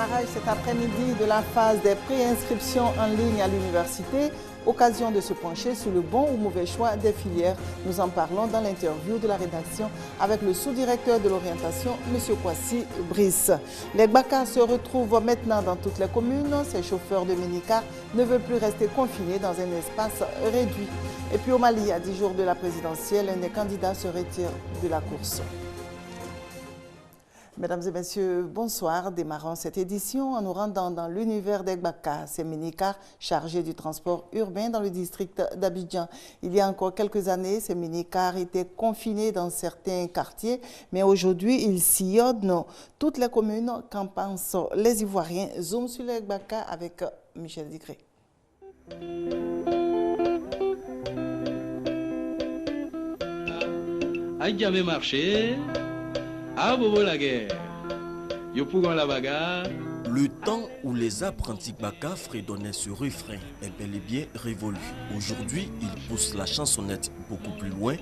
démarrage cet après-midi de la phase des préinscriptions en ligne à l'université. Occasion de se pencher sur le bon ou mauvais choix des filières. Nous en parlons dans l'interview de la rédaction avec le sous-directeur de l'orientation, M. Kwasi Brice. Les Gbaka se retrouvent maintenant dans toutes les communes. Ces chauffeurs de minicar ne veulent plus rester confinés dans un espace réduit. Et puis au Mali, à 10 jours de la présidentielle, un des candidats se retire de la course. Mesdames et messieurs, bonsoir. Démarrons cette édition en nous rendant dans l'univers des Gbaka, ces minicars chargés du transport urbain dans le district d'Abidjan. Il y a encore quelques années, ces minicars étaient confinés dans certains quartiers, mais aujourd'hui, ils sillonnent toutes les communes. Qu'en pensent les Ivoiriens? Zoom sur les Gbaka avec Michel Digré. A jamais marché. Ah, bobo la guerre. Yo pour la bagarre. Le temps où les apprentis Gbaka fredonnaient ce refrain est bel et bien révolu. Aujourd'hui, ils poussent la chansonnette beaucoup plus loin,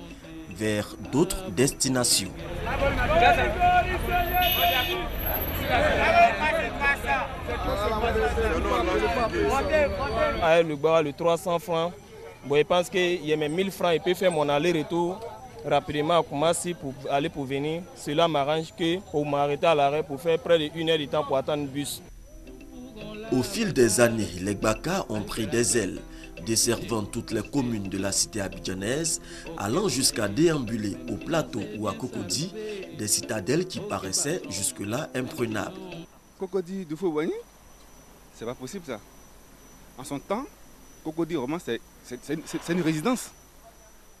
vers d'autres destinations. Le bar, le 300 francs. Bon, je pense qu'il y a même 1000 francs, il peut faire mon aller-retour rapidement à Koumassi pour venir. Cela m'arrange que pour m'arrêter à l'arrêt pour faire près de 1 heure de temps pour attendre le bus. Au fil des années, les Gbaka ont pris des ailes, desservant toutes les communes de la cité abidjanaise, allant jusqu'à déambuler au plateau ou à Cocody, des citadelles qui paraissaient jusque-là imprenables. Cocody de Fouani, c'est pas possible ça. En son temps, Cocody vraiment c'est une résidence.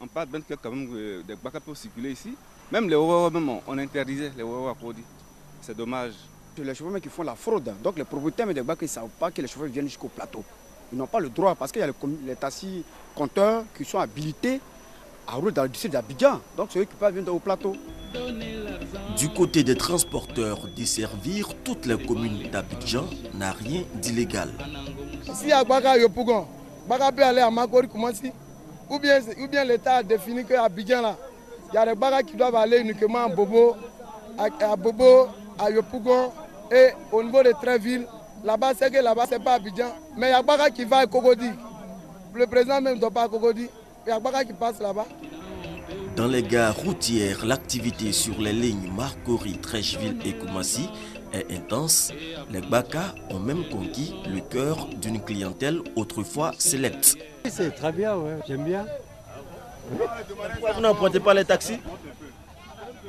On parle bien que quand même des Gbaka peuvent circuler ici. Même les Wawa, on interdisait les Wawa à Cocody. C'est dommage. Les chauffeurs qui font la fraude, donc les propriétaires des Gbaka ne savent pas que les chauffeurs viennent jusqu'au plateau. Ils n'ont pas le droit parce qu'il y a les taxis compteurs qui sont habilités à rouler dans le district d'Abidjan. Donc c'est eux qui peuvent venir au plateau. Du côté des transporteurs, desservir toutes les communes d'Abidjan n'a rien d'illégal. Si à Gbaka Yopougon, Gbaka peut aller à Makori Koumassi, ou bien l'État a défini qu'à Abidjan, là, il y a des Gbaka qui doivent aller uniquement à Bobo, à Yopougon et au niveau de Tréville. Là-bas, c'est que là-bas, c'est pas Abidjan. Mais il y a Gbaka qui va à Cocody. Le président même ne doit pas à Cocody. Il y a Gbaka qui passe là-bas. Dans les gares routières, l'activité sur les lignes Marcory, Trècheville et Koumassi est intense. Les Gbaka ont même conquis le cœur d'une clientèle autrefois sélecte. C'est très bien, ouais. J'aime bien. Pourquoi vous n'empruntez pas les taxis?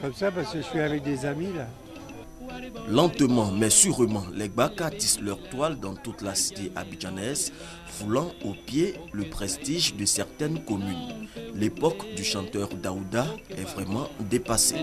Comme ça, parce que je suis avec des amis là. Lentement mais sûrement, les Gbaka tissent leur toile dans toute la cité abidjanaise, foulant aux pieds le prestige de certaines communes. L'époque du chanteur Daouda est vraiment dépassée.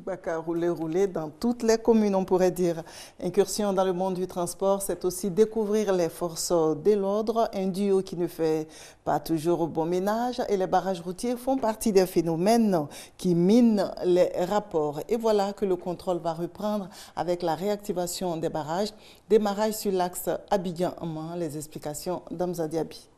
Gbaka rouler dans toutes les communes, on pourrait dire. Incursion dans le monde du transport, c'est aussi découvrir les forces de l'ordre, un duo qui ne fait pas toujours bon ménage. Et les barrages routiers font partie des phénomènes qui minent les rapports. Et voilà que le contrôle va reprendre avec la réactivation des barrages. Démarrage sur l'axe Abidjan-Amman. Les explications d'Amza Diaby.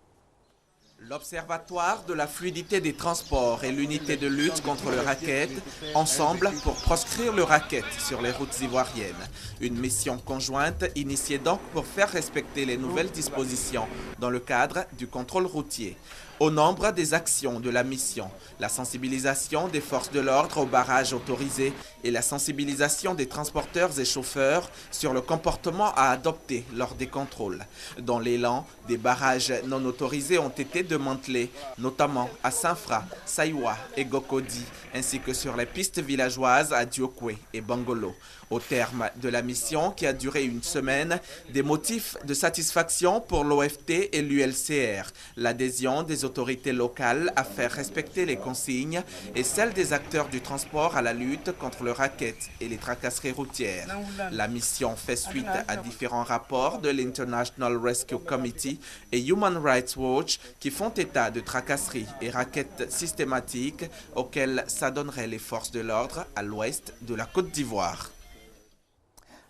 L'Observatoire de la fluidité des transports et l'unité de lutte contre le racket, ensemble pour proscrire le racket sur les routes ivoiriennes. Une mission conjointe initiée donc pour faire respecter les nouvelles dispositions dans le cadre du contrôle routier. Au nombre des actions de la mission, la sensibilisation des forces de l'ordre aux barrages autorisés et la sensibilisation des transporteurs et chauffeurs sur le comportement à adopter lors des contrôles. Dans l'élan, des barrages non autorisés ont été démantelés, notamment à Sanfra, Saïwa et Gokodi, ainsi que sur les pistes villageoises à Diokwe et Bangolo. Au terme de la mission, qui a duré une semaine, des motifs de satisfaction pour l'OFT et l'ULCR, l'adhésion des autorités locales à faire respecter les consignes et celle des acteurs du transport à la lutte contre le racket et les tracasseries routières. La mission fait suite à différents rapports de l'International Rescue Committee et Human Rights Watch qui font état de tracasseries et rackets systématiques auxquelles s'adonneraient les forces de l'ordre à l'ouest de la Côte d'Ivoire.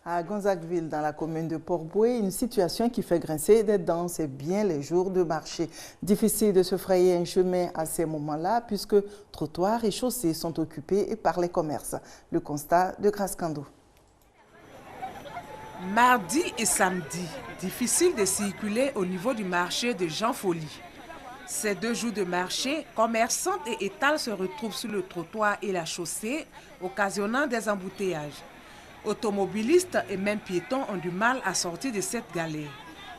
À Gonzagueville, dans la commune de Port-Boué, une situation qui fait grincer des dents, c'est bien les jours de marché. Difficile de se frayer un chemin à ces moments-là puisque trottoirs et chaussées sont occupés par les commerces. Le constat de Grace Kando. Mardi et samedi, difficile de circuler au niveau du marché de Jean Folly. Ces 2 jours de marché, commerçantes et étals se retrouvent sur le trottoir et la chaussée, occasionnant des embouteillages. Automobilistes et même piétons ont du mal à sortir de cette galère.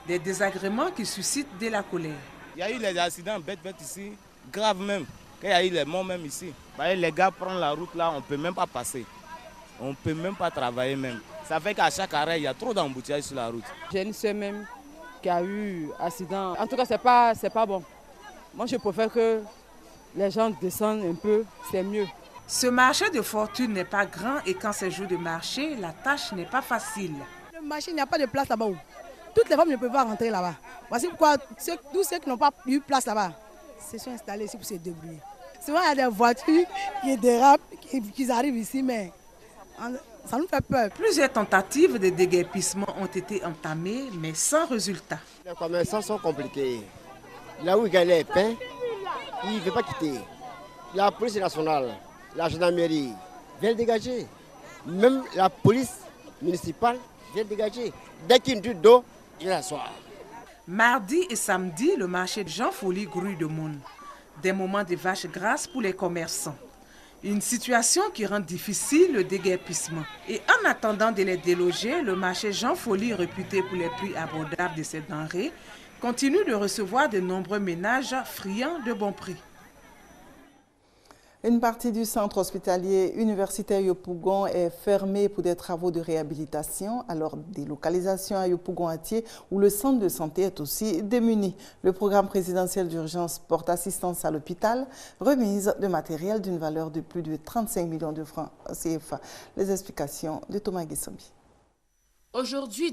Des désagréments qui suscitent de la colère. Il y a eu les accidents bêtes ici, graves même. Il y a eu les morts même ici. Les gars prennent la route là, on ne peut même pas passer. On ne peut même pas travailler même. Ça fait qu'à chaque arrêt, il y a trop d'embouteillages sur la route. J'ai une soeur même qui a eu accident. En tout cas, c'est pas bon. Moi, je préfère que les gens descendent un peu, c'est mieux. Ce marché de fortune n'est pas grand et quand c'est jour de marché, la tâche n'est pas facile. Le marché, il n'y a pas de place là-bas. Toutes les femmes ne peuvent pas rentrer là-bas. Voici pourquoi tous ceux qui n'ont pas eu place là-bas se sont installés ici pour se débrouiller. Souvent, il y a des voitures qui dérapent, qui arrivent ici, mais ça nous fait peur. Plusieurs tentatives de déguerpissement ont été entamées, mais sans résultat. Les commerçants sont compliqués. Là où il gagne les pains, il ne veut pas quitter. La police nationale, la gendarmerie vient le dégager. Même la police municipale vient le dégager. Dès qu'il y a une tute d'eau, il s'assoit. Mardi et samedi, le marché de Jean Folly grouille de monde. Des moments de vaches grasses pour les commerçants. Une situation qui rend difficile le déguerpissement. Et en attendant de les déloger, le marché Jean Folly, réputé pour les prix abordables de ses denrées, continue de recevoir de nombreux ménages friands de bons prix. Une partie du centre hospitalier universitaire Yopougon est fermée pour des travaux de réhabilitation, alors délocalisation à Yopougon-Atié où le centre de santé est aussi démuni. Le programme présidentiel d'urgence porte assistance à l'hôpital, remise de matériel d'une valeur de plus de 35 millions de francs CFA. Les explications de Thomas Guessombi. Aujourd'hui,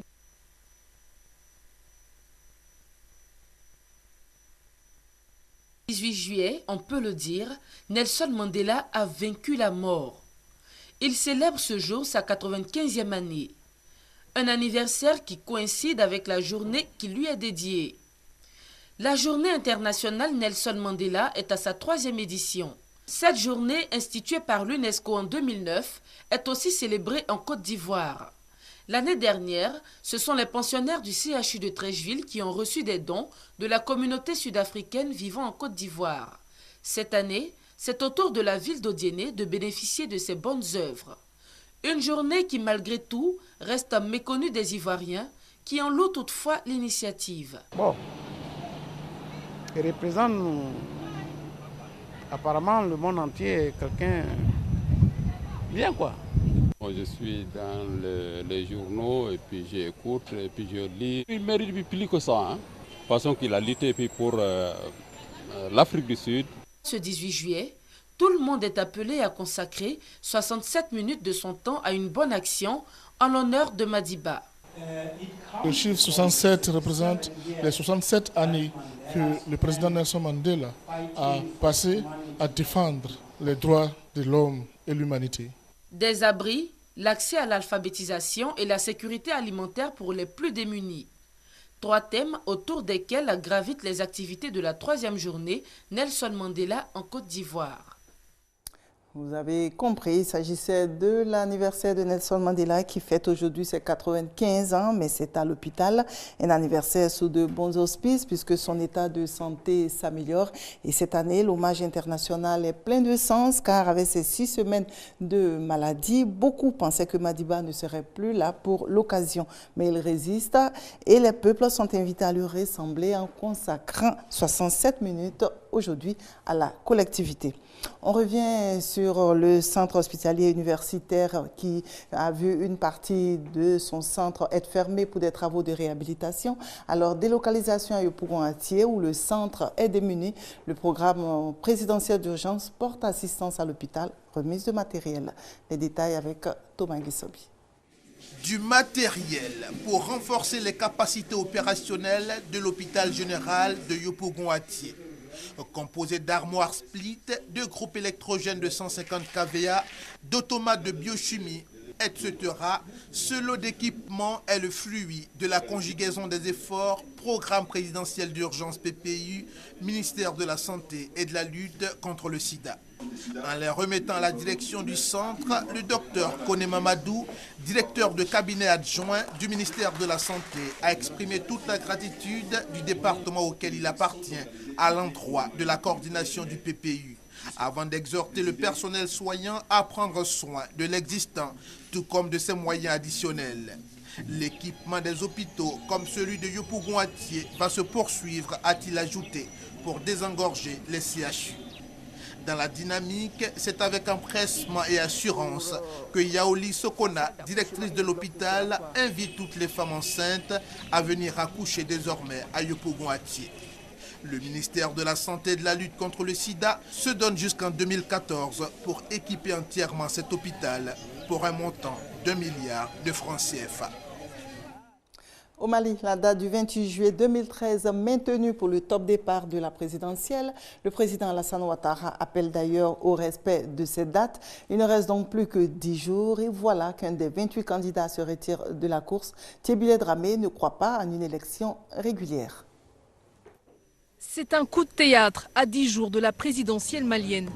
le 18 juillet, on peut le dire, Nelson Mandela a vaincu la mort. Il célèbre ce jour sa 95e année. Un anniversaire qui coïncide avec la journée qui lui est dédiée. La journée internationale Nelson Mandela est à sa 3e édition. Cette journée, instituée par l'UNESCO en 2009, est aussi célébrée en Côte d'Ivoire. L'année dernière, ce sont les pensionnaires du CHU de Trècheville qui ont reçu des dons de la communauté sud-africaine vivant en Côte d'Ivoire. Cette année, c'est au tour de la ville d'Odiéné de bénéficier de ces bonnes œuvres. Une journée qui, malgré tout, reste méconnue des Ivoiriens, qui en louent toutefois l'initiative. Bon, il représente apparemment le monde entier, quelqu'un bien quoi. Je suis dans les journaux et puis j'écoute et puis je lis. Il mérite plus que ça, hein. De toute façon qu'il a lutté pour l'Afrique du Sud. Ce 18 juillet, tout le monde est appelé à consacrer 67 minutes de son temps à une bonne action en l'honneur de Madiba. Le chiffre 67 représente les 67 années que le président Nelson Mandela a passé à défendre les droits de l'homme et l'humanité. Des abris, l'accès à l'alphabétisation et la sécurité alimentaire pour les plus démunis. 3 thèmes autour desquels gravitent les activités de la 3e journée Nelson Mandela en Côte d'Ivoire. Vous avez compris, il s'agissait de l'anniversaire de Nelson Mandela qui fête aujourd'hui ses 95 ans, mais c'est à l'hôpital. Un anniversaire sous de bons auspices puisque son état de santé s'améliore. Et cette année, l'hommage international est plein de sens car avec ses 6 semaines de maladie, beaucoup pensaient que Madiba ne serait plus là pour l'occasion. Mais il résiste et les peuples sont invités à lui ressembler en consacrant 67 minutes aujourd'hui à la collectivité. On revient sur le centre hospitalier universitaire qui a vu une partie de son centre être fermée pour des travaux de réhabilitation. Alors, délocalisation à Yopougon-Atié où le centre est démuni. Le programme présidentiel d'urgence porte assistance à l'hôpital, remise de matériel. Les détails avec Thomas Guissobi. Du matériel pour renforcer les capacités opérationnelles de l'hôpital général de Yopougon-Atié. Composé d'armoires split, de groupes électrogènes de 150 kVA, d'automates de biochimie, etc. Ce lot d'équipements est le fruit de la conjugaison des efforts, programme présidentiel d'urgence PPU, ministère de la Santé et de la lutte contre le sida. En les remettant à la direction du centre, le docteur Kone Mamadou, directeur de cabinet adjoint du ministère de la Santé, a exprimé toute la gratitude du département auquel il appartient à l'endroit de la coordination du PPU, avant d'exhorter le personnel soignant à prendre soin de l'existant, tout comme de ses moyens additionnels. L'équipement des hôpitaux, comme celui de Yopougon-Atié, va se poursuivre, a-t-il ajouté, pour désengorger les CHU. Dans la dynamique, c'est avec empressement et assurance que Yaoli Sokona, directrice de l'hôpital, invite toutes les femmes enceintes à venir accoucher désormais à Yopougon-Atié. Le ministère de la Santé et de la lutte contre le sida se donne jusqu'en 2014 pour équiper entièrement cet hôpital pour un montant d'1 milliard de francs CFA. Au Mali, la date du 28 juillet 2013 maintenue pour le top départ de la présidentielle. Le président Alassane Ouattara appelle d'ailleurs au respect de cette date. Il ne reste donc plus que 10 jours et voilà qu'un des 28 candidats se retire de la course. Thierry Dramé ne croit pas en une élection régulière. C'est un coup de théâtre à 10 jours de la présidentielle malienne.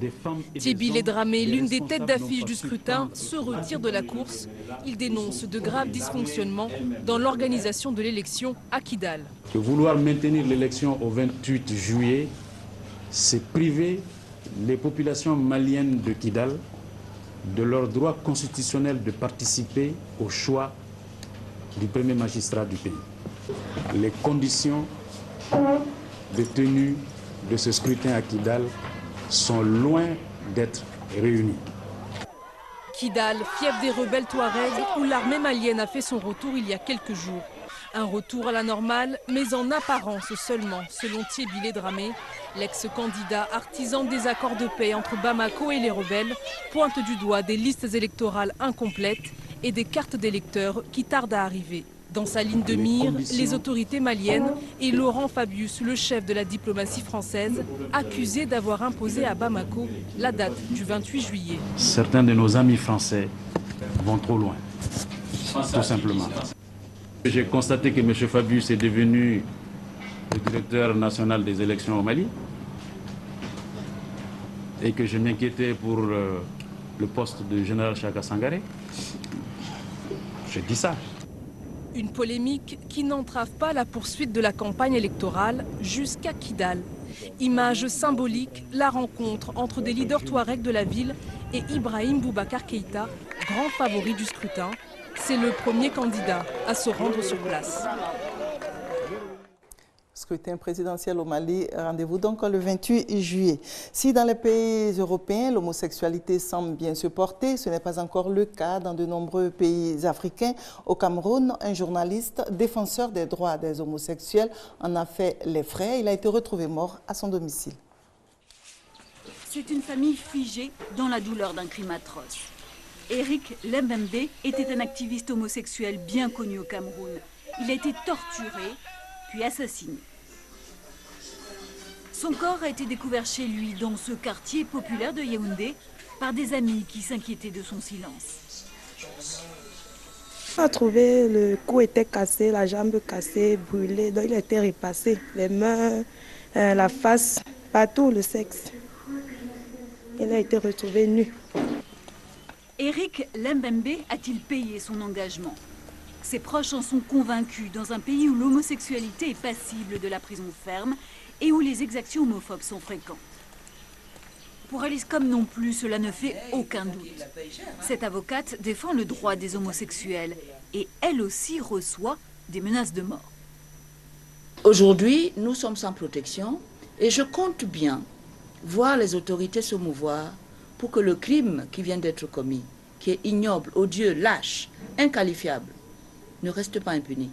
Thierry Dramé, l'une des têtes d'affiche du scrutin, se retire de la course. Il dénonce de graves dysfonctionnements dans l'organisation de l'élection à Kidal. Vouloir maintenir l'élection au 28 juillet, c'est priver les populations maliennes de Kidal de leur droit constitutionnel de participer au choix du premier magistrat du pays. Les conditions de tenue de ce scrutin à Kidal sont loin d'être réunies. Kidal, fief des rebelles Touaregs, où l'armée malienne a fait son retour il y a quelques jours. Un retour à la normale, mais en apparence seulement, selon Thierry Dramé. L'ex-candidat artisan des accords de paix entre Bamako et les rebelles pointe du doigt des listes électorales incomplètes et des cartes d'électeurs qui tardent à arriver. Dans sa ligne de mire, les autorités maliennes et Laurent Fabius, le chef de la diplomatie française, accusé d'avoir imposé à Bamako la date du 28 juillet. Certains de nos amis français vont trop loin, tout simplement. J'ai constaté que M. Fabius est devenu le directeur national des élections au Mali et que je m'inquiétais pour le poste de général Chaka Sangaré. Je dis ça. Une polémique qui n'entrave pas la poursuite de la campagne électorale jusqu'à Kidal. Image symbolique, la rencontre entre des leaders touaregs de la ville et Ibrahim Boubacar Keïta, grand favori du scrutin. C'est le premier candidat à se rendre sur place. Scrutin présidentiel au Mali, rendez-vous donc le 28 juillet. Si dans les pays européens, l'homosexualité semble bien se porter, ce n'est pas encore le cas dans de nombreux pays africains. Au Cameroun, un journaliste défenseur des droits des homosexuels en a fait les frais. Il a été retrouvé mort à son domicile. C'est une famille figée dans la douleur d'un crime atroce. Eric Lembembe était un activiste homosexuel bien connu au Cameroun. Il a été torturé puis assassiné. Son corps a été découvert chez lui dans ce quartier populaire de Yaoundé par des amis qui s'inquiétaient de son silence. On a trouvé le cou était cassé, la jambe cassée, brûlée, donc il a été repassé. Les mains, la face, partout le sexe. Il a été retrouvé nu. Eric Lembembe a-t-il payé son engagement? Ses proches en sont convaincus dans un pays où l'homosexualité est passible de la prison ferme et où les exactions homophobes sont fréquentes. Pour Alice Comme non plus, cela ne fait aucun doute. Cette avocate défend le droit des homosexuels et elle aussi reçoit des menaces de mort. Aujourd'hui, nous sommes sans protection et je compte bien voir les autorités se mouvoir pour que le crime qui vient d'être commis, qui est ignoble, odieux, lâche, inqualifiable, ne reste pas impuni.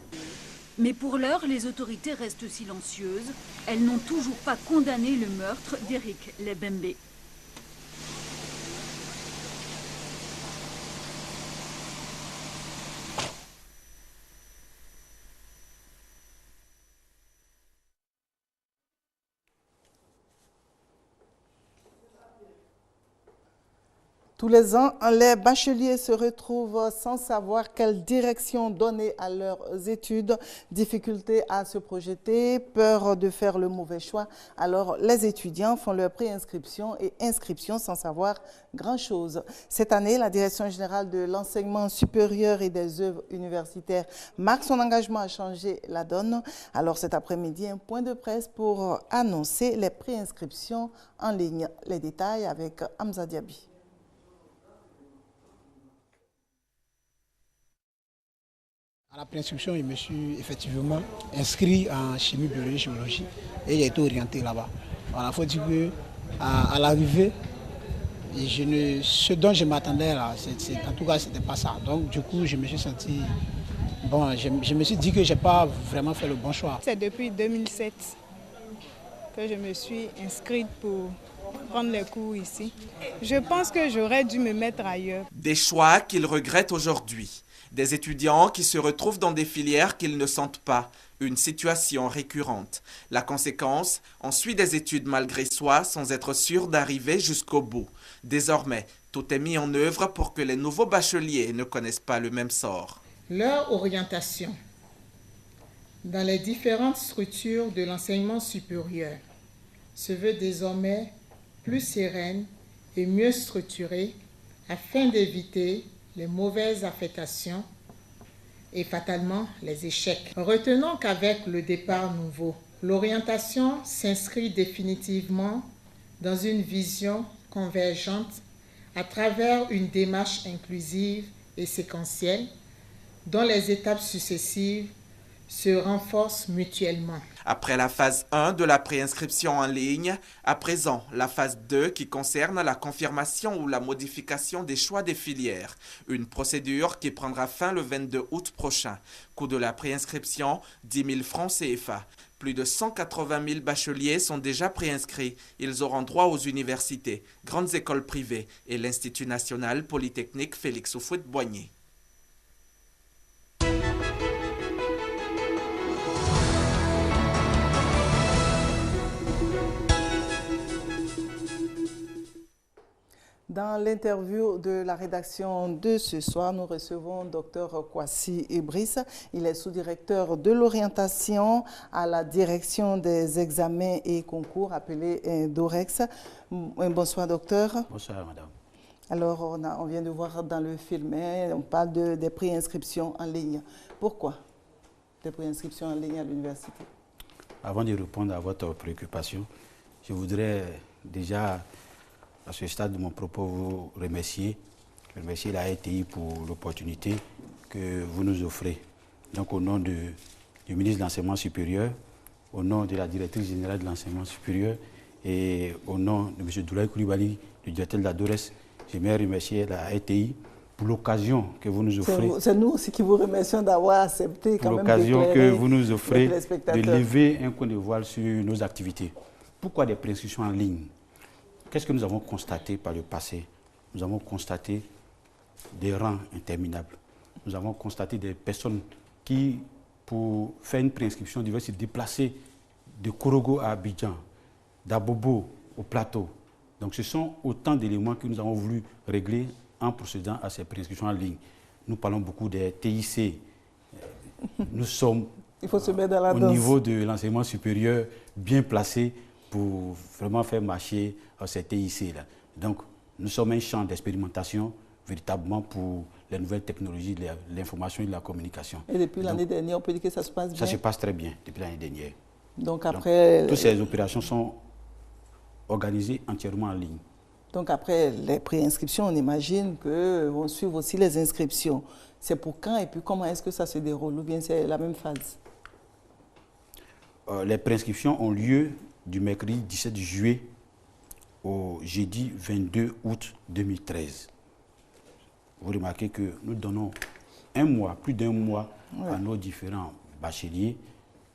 Mais pour l'heure, les autorités restent silencieuses. Elles n'ont toujours pas condamné le meurtre d'Eric Lembembe. Tous les ans, les bacheliers se retrouvent sans savoir quelle direction donner à leurs études. Difficulté à se projeter, peur de faire le mauvais choix. Alors, les étudiants font leur préinscription et inscription sans savoir grand-chose. Cette année, la Direction générale de l'enseignement supérieur et des œuvres universitaires marque son engagement à changer la donne. Alors, cet après-midi, un point de presse pour annoncer les préinscriptions en ligne. Les détails avec Hamza Diaby. À la préinscription, je me suis effectivement inscrit en chimie, biologie, géologie et j'ai été orienté là-bas. Il faut dire qu'à l'arrivée, ce dont je m'attendais là, en tout cas, ce n'était pas ça. Donc du coup, je me suis senti... Bon, je me suis dit que je n'ai pas vraiment fait le bon choix. C'est depuis 2007 que je me suis inscrite pour prendre les cours ici. Je pense que j'aurais dû me mettre ailleurs. Des choix qu'il regrette aujourd'hui. Des étudiants qui se retrouvent dans des filières qu'ils ne sentent pas. Une situation récurrente. La conséquence, on suit des études malgré soi sans être sûr d'arriver jusqu'au bout. Désormais, tout est mis en œuvre pour que les nouveaux bacheliers ne connaissent pas le même sort. Leur orientation dans les différentes structures de l'enseignement supérieur se veut désormais plus sereine et mieux structurée afin d'éviter les mauvaises affectations et fatalement les échecs. Retenons qu'avec le départ nouveau, l'orientation s'inscrit définitivement dans une vision convergente à travers une démarche inclusive et séquentielle dont les étapes successives se renforcent mutuellement. Après la phase 1 de la préinscription en ligne, à présent la phase 2 qui concerne la confirmation ou la modification des choix des filières. Une procédure qui prendra fin le 22 août prochain. Coût de la préinscription, 10 000 francs CFA. Plus de 180 000 bacheliers sont déjà préinscrits. Ils auront droit aux universités, grandes écoles privées et l'Institut national polytechnique Félix Houphouët-Boigny. Dans l'interview de la rédaction de ce soir, nous recevons Dr Kwasi Ibris. Il est sous-directeur de l'orientation à la direction des examens et concours, appelé DOREX. Bonsoir, docteur. Bonsoir, madame. Alors, on vient de voir dans le film, on parle des préinscriptions en ligne. Pourquoi des préinscriptions en ligne à l'université? Avant de répondre à votre préoccupation, je voudrais déjà, à ce stade de mon propos, vous remercier la RTI pour l'opportunité que vous nous offrez. Donc au nom du ministre de l'Enseignement supérieur, au nom de la directrice générale de l'Enseignement supérieur et au nom de M. Doulaye Coulibaly, le directeur de la DORES, j'aimerais remercier la RTI pour l'occasion que vous nous offrez. C'est nous aussi qui vous remercions d'avoir accepté quand même l'occasion que vous nous offrez de lever un coin de voile sur nos activités. Pourquoi des préinscriptions en ligne? Qu'est-ce que nous avons constaté par le passé? Nous avons constaté des rangs interminables. Nous avons constaté des personnes qui, pour faire une préinscription, devaient se déplacer de Korogo à Abidjan, d'Abobo au plateau. Donc ce sont autant d'éléments que nous avons voulu régler en procédant à ces préinscriptions en ligne. Nous parlons beaucoup des TIC. Nous sommes Il faut se mettre dans la au danse. Niveau de l'enseignement supérieur bien placé pour vraiment faire marcher ces TIC-là. Donc, nous sommes un champ d'expérimentation véritablement pour les nouvelles technologies, l'information et de la communication. Et depuis l'année dernière, on peut dire que ça se passe bien? Ça se passe très bien depuis l'année dernière. Donc après... toutes ces opérations sont organisées entièrement en ligne. Donc après les préinscriptions, on imagine qu'on suit aussi les inscriptions. C'est pour quand et puis comment est-ce que ça se déroule? Ou bien c'est la même phase? Les préinscriptions ont lieu du mercredi 17 juillet au jeudi 22 août 2013. Vous remarquez que nous donnons un mois, plus d'un mois à nos différents bacheliers,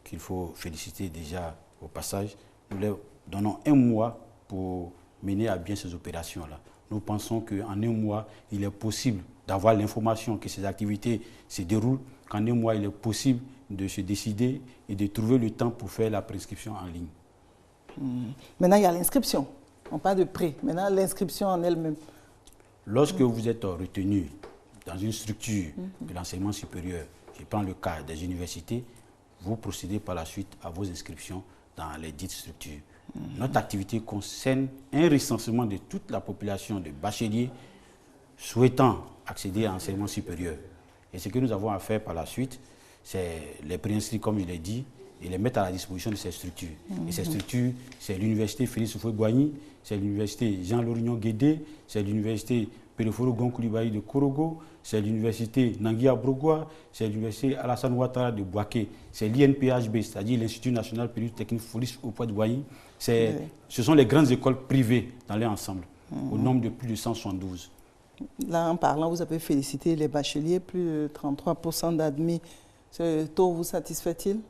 qu'il faut féliciter déjà au passage. Nous leur donnons un mois pour mener à bien ces opérations-là. Nous pensons qu'en un mois, il est possible d'avoir l'information que ces activités se déroulent, qu'en un mois, il est possible de se décider et de trouver le temps pour faire la prescription en ligne. Maintenant, il y a l'inscription. On parle de pré. Maintenant, l'inscription en elle-même. Lorsque vous êtes retenu dans une structure de l'enseignement supérieur, je prends le cas des universités, vous procédez par la suite à vos inscriptions dans les dites structures. Notre activité concerne un recensement de toute la population de bacheliers souhaitant accéder à l'enseignement supérieur. Et ce que nous avons à faire par la suite, c'est les préinscrire, comme je l'ai dit, et les mettre à la disposition de ces structures. Et ces structures, c'est l'université Félix Houphouët-Boigny, c'est l'université Jean-Laurignon-Guédé, c'est l'université Pédoforo Gonkoulibaly de Korogo, c'est l'université Nangui Abrogwa, c'est l'université Alassane Ouattara de Bouaké, c'est l'INPHB, c'est-à-dire l'Institut national pédotechnique Félix Houphouët-Boigny. Ce sont les grandes écoles privées dans leur ensemble, au nombre de plus de 172. Là, en parlant, vous avez félicité les bacheliers, plus de 33% d'admis. Ce taux vous satisfait-il?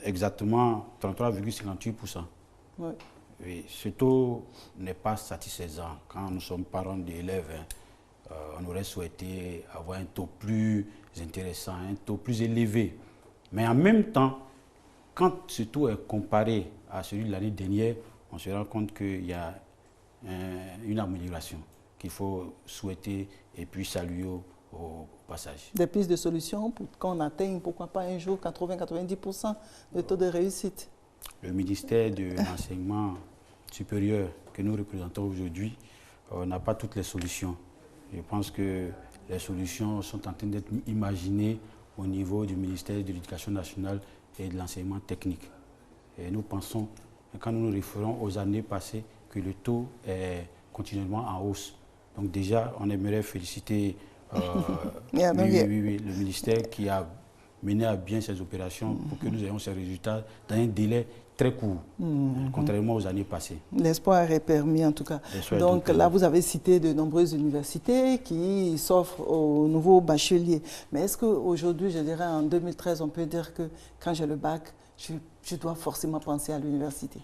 Exactement, 33,58%. Oui. Oui, ce taux n'est pas satisfaisant. Quand nous sommes parents d'élèves, on aurait souhaité avoir un taux plus intéressant, un taux plus élevé. Mais en même temps, quand ce taux est comparé à celui de l'année dernière, on se rend compte qu'il y a une amélioration qu'il faut souhaiter et puis saluer au passage. Des pistes de solutions pour qu'on atteigne, pourquoi pas un jour, 80-90% de taux de réussite. Le ministère de l'enseignement supérieur que nous représentons aujourd'hui n'a pas toutes les solutions. Je pense que les solutions sont en train d'être imaginées au niveau du ministère de l'Éducation nationale et de l'enseignement technique. Et nous pensons, quand nous nous référons aux années passées, que le taux est continuellement en hausse. Donc déjà, on aimerait féliciter le ministère qui a mené à bien ces opérations pour que nous ayons ces résultats dans un délai très court, contrairement aux années passées. L'espoir est permis en tout cas. Donc là, vous avez cité de nombreuses universités qui s'offrent aux nouveaux bacheliers. Mais est-ce qu'aujourd'hui, je dirais en 2013, on peut dire que quand j'ai le bac, je dois forcément penser à l'université?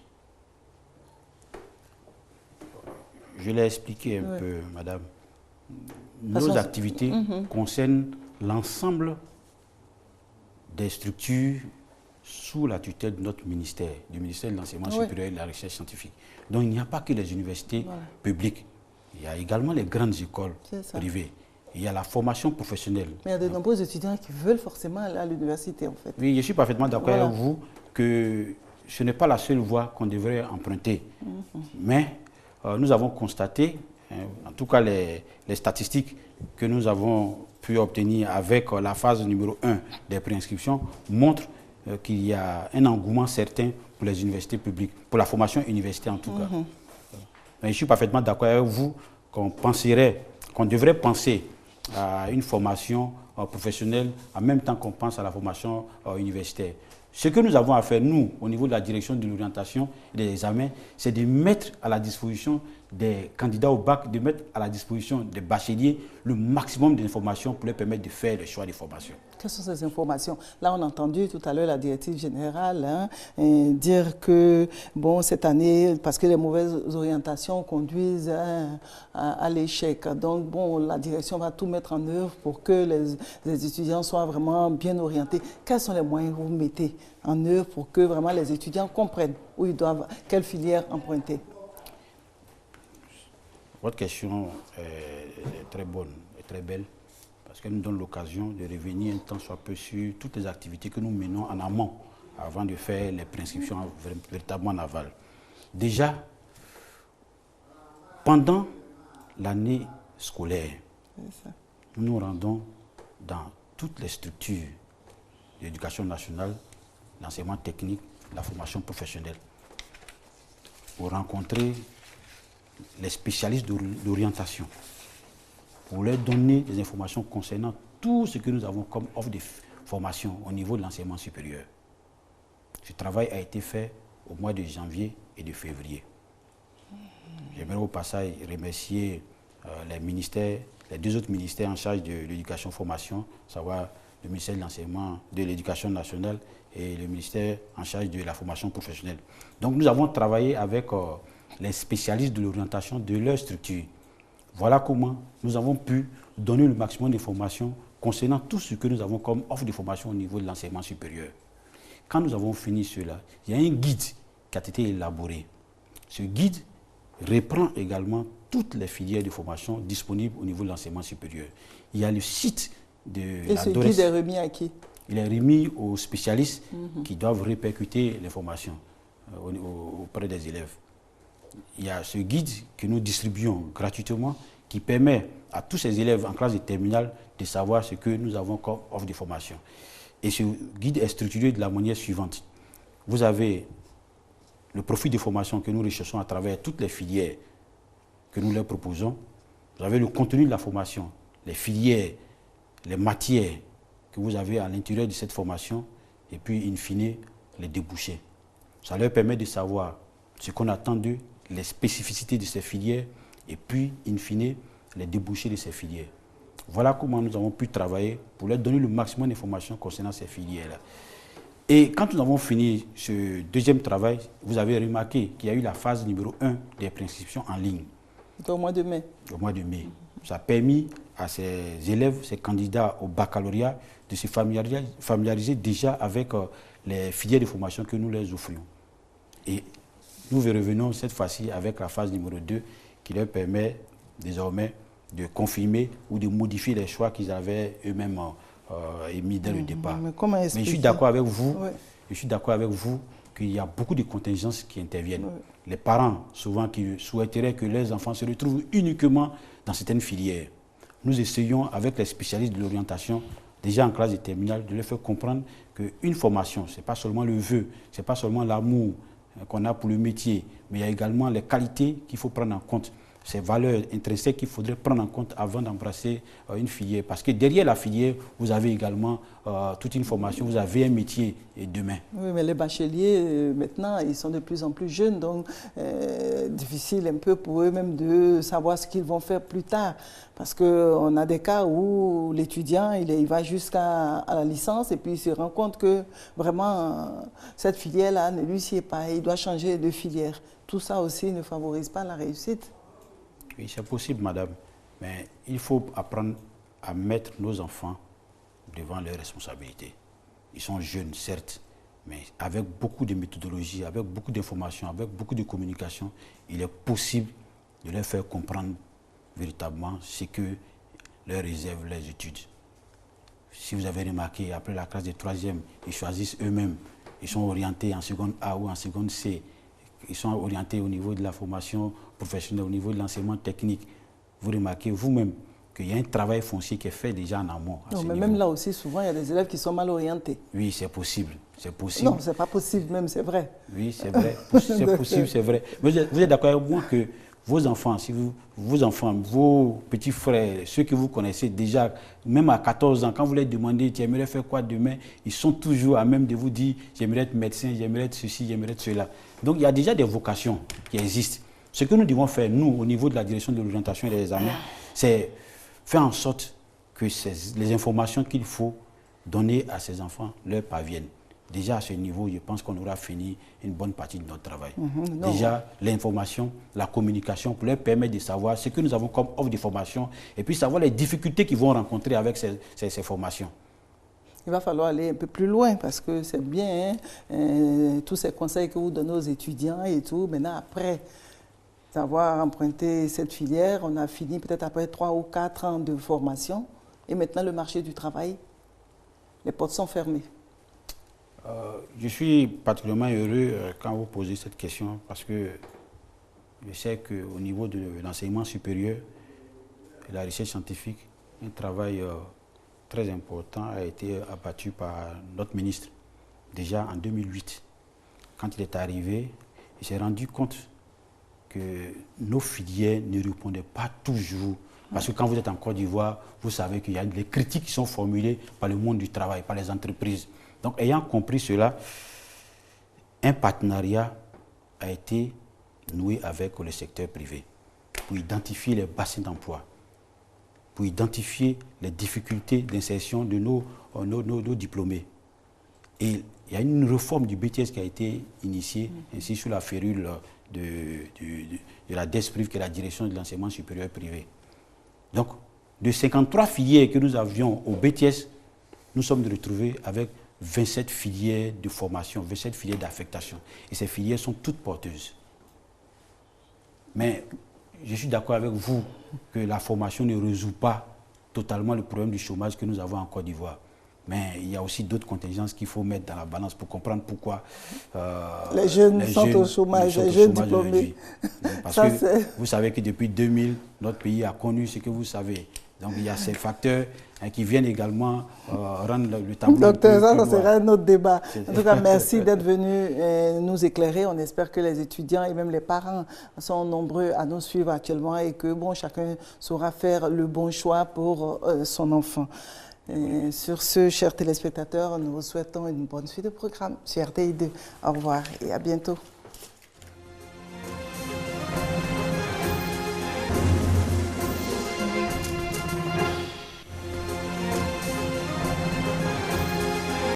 Je l'ai expliqué un peu, madame. Nos activités concernent l'ensemble des structures sous la tutelle de notre ministère, du ministère de l'Enseignement supérieur et de la Recherche scientifique. Donc il n'y a pas que les universités publiques, il y a également les grandes écoles privées. Il y a la formation professionnelle. Mais il y a de nombreux étudiants qui veulent forcément aller à l'université en fait. Oui, je suis parfaitement d'accord avec vous que ce n'est pas la seule voie qu'on devrait emprunter. Mais nous avons constaté, en tout cas les statistiques que nous avons pu obtenir avec la phase numéro 1 des préinscriptions montrent qu'il y a un engouement certain pour les universités publiques, pour la formation universitaire en tout cas. Mais je suis parfaitement d'accord avec vous qu'on devrait penser à une formation professionnelle en même temps qu'on pense à la formation universitaire. Ce que nous avons à faire, nous, au niveau de la direction de l'orientation et des examens, c'est de mettre à la disposition des candidats au bac, de mettre à la disposition des bacheliers le maximum d'informations pour leur permettre de faire le choix des formations. Quelles sont ces informations? Là, on a entendu tout à l'heure la directive générale dire que, bon, cette année, parce que les mauvaises orientations conduisent à l'échec. Donc, bon, la direction va tout mettre en œuvre pour que les étudiants soient vraiment bien orientés. Quels sont les moyens que vous mettez en œuvre pour que vraiment les étudiants comprennent où ils doivent, quelle filière emprunter? Votre question est très bonne et très belle parce qu'elle nous donne l'occasion de revenir un temps soit peu sur toutes les activités que nous menons en amont avant de faire les préinscriptions véritablement en aval. Déjà, pendant l'année scolaire, nous nous rendons dans toutes les structures de l'éducation nationale, l'enseignement technique, la formation professionnelle, pour rencontrer les spécialistes d'orientation, pour leur donner des informations concernant tout ce que nous avons comme offre de formation au niveau de l'enseignement supérieur. Ce travail a été fait au mois de janvier et de février. J'aimerais au passage remercier les deux autres ministères en charge de l'éducation formation, à savoir le ministère de l'enseignement, de l'éducation nationale et le ministère en charge de la formation professionnelle. Donc nous avons travaillé avec les spécialistes de l'orientation de leur structure. Voilà comment nous avons pu donner le maximum d'informations concernant tout ce que nous avons comme offre de formation au niveau de l'enseignement supérieur. Quand nous avons fini cela, il y a un guide qui a été élaboré. Ce guide reprend également toutes les filières de formation disponibles au niveau de l'enseignement supérieur. Il y a le site de Et la ce DORES. guide est remis à qui? Il est remis aux spécialistes qui doivent répercuter les formations auprès des élèves. Il y a ce guide que nous distribuons gratuitement qui permet à tous ces élèves en classe de terminale de savoir ce que nous avons comme offre de formation. Et ce guide est structuré de la manière suivante. Vous avez le profil de formation que nous recherchons à travers toutes les filières que nous leur proposons. Vous avez le contenu de la formation, les filières, les matières que vous avez à l'intérieur de cette formation et puis, in fine, les débouchés. Ça leur permet de savoir ce qu'on attend d'eux, les spécificités de ces filières et puis, in fine, les débouchés de ces filières. Voilà comment nous avons pu travailler pour leur donner le maximum d'informations concernant ces filières-là. Et quand nous avons fini ce deuxième travail, vous avez remarqué qu'il y a eu la phase numéro 1 des préinscriptions en ligne. C'était au mois de mai. Au mois de mai. Ça a permis à ces élèves, ces candidats au baccalauréat, de se familiariser déjà avec les filières de formation que nous leur offrions. Et nous revenons cette fois-ci avec la phase numéro 2 qui leur permet désormais de confirmer ou de modifier les choix qu'ils avaient eux-mêmes émis dès le départ. Mais je suis d'accord avec vous, qu'il y a beaucoup de contingences qui interviennent. Les parents, souvent, qui souhaiteraient que leurs enfants se retrouvent uniquement dans certaines filières. Nous essayons, avec les spécialistes de l'orientation, déjà en classe de terminale, de leur faire comprendre qu'une formation, ce n'est pas seulement le vœu, ce n'est pas seulement l'amour qu'on a pour le métier, mais il y a également les qualités qu'il faut prendre en compte, ces valeurs intrinsèques qu'il faudrait prendre en compte avant d'embrasser une filière. Parce que derrière la filière, vous avez également toute une formation, vous avez un métier demain. Oui, mais les bacheliers, maintenant, ils sont de plus en plus jeunes, donc difficile un peu pour eux-mêmes de savoir ce qu'ils vont faire plus tard. Parce qu'on a des cas où l'étudiant, il va jusqu'à la licence et puis il se rend compte que vraiment, cette filière-là ne lui sied pas, il doit changer de filière. Tout ça aussi ne favorise pas la réussite. Oui, c'est possible, madame, mais il faut apprendre à mettre nos enfants devant leurs responsabilités. Ils sont jeunes, certes, mais avec beaucoup de méthodologie, avec beaucoup d'informations, avec beaucoup de communication, il est possible de leur faire comprendre véritablement ce que leur réservent les études. Si vous avez remarqué, après la classe de 3e, ils choisissent eux-mêmes, ils sont orientés en seconde A ou en seconde C. Ils sont orientés au niveau de la formation professionnelle, au niveau de l'enseignement technique. Vous remarquez vous-même qu'il y a un travail foncier qui est fait déjà en amont. Non, mais même là aussi, souvent, il y a des élèves qui sont mal orientés. Oui, c'est possible. C'est possible. Non, c'est pas possible même, c'est vrai. Oui, c'est vrai. C'est possible, c'est vrai. Vous êtes d'accord avec moi que vos enfants, vos petits frères, ceux que vous connaissez déjà, même à 14 ans, quand vous leur demandez « tu aimerais faire quoi demain ?» ils sont toujours à même de vous dire « j'aimerais être médecin, j'aimerais être ceci, j'aimerais être cela ». Donc il y a déjà des vocations qui existent. Ce que nous devons faire, nous, au niveau de la direction de l'orientation et des examens, c'est faire en sorte que les informations qu'il faut donner à ces enfants leur parviennent. Déjà à ce niveau, je pense qu'on aura fini une bonne partie de notre travail. Déjà, l'information, la communication pour leur permettre de savoir ce que nous avons comme offre de formation et puis savoir les difficultés qu'ils vont rencontrer avec ces formations. Il va falloir aller un peu plus loin parce que c'est bien, hein, tous ces conseils que vous donnez aux étudiants et tout. Maintenant, après avoir emprunté cette filière, on a fini peut-être après 3 ou 4 ans de formation et maintenant le marché du travail, les portes sont fermées. Je suis particulièrement heureux quand vous posez cette question parce que je sais qu'au niveau de l'enseignement supérieur et la recherche scientifique, un travail très important a été abattu par notre ministre déjà en 2008. Quand il est arrivé, il s'est rendu compte que nos filières ne répondaient pas toujours. Parce que quand vous êtes en Côte d'Ivoire, vous savez qu'il y a des critiques qui sont formulées par le monde du travail, par les entreprises. Donc, ayant compris cela, un partenariat a été noué avec le secteur privé pour identifier les bassins d'emploi, pour identifier les difficultés d'insertion de nos diplômés. Et il y a une réforme du BTS qui a été initiée, ainsi sous la férule de la DESPRIV, qui est la direction de l'enseignement supérieur privé. Donc, de 53 filières que nous avions au BTS, nous sommes retrouvés avec 27 filières de formation, 27 filières d'affectation. Et ces filières sont toutes porteuses. Mais je suis d'accord avec vous que la formation ne résout pas totalement le problème du chômage que nous avons en Côte d'Ivoire. Mais il y a aussi d'autres contingences qu'il faut mettre dans la balance pour comprendre pourquoi les jeunes sont au chômage, les jeunes diplômés. Parce que vous savez que depuis 2000, notre pays a connu ce que vous savez. Donc il y a ces facteurs qui viennent également rendre le tableau. Docteur, ça sera un autre débat. En tout cas, merci d'être venu nous éclairer. On espère que les étudiants et même les parents sont nombreux à nous suivre actuellement et que bon, chacun saura faire le bon choix pour son enfant. Et sur ce, chers téléspectateurs, nous vous souhaitons une bonne suite de programme sur RTI2. Au revoir et à bientôt.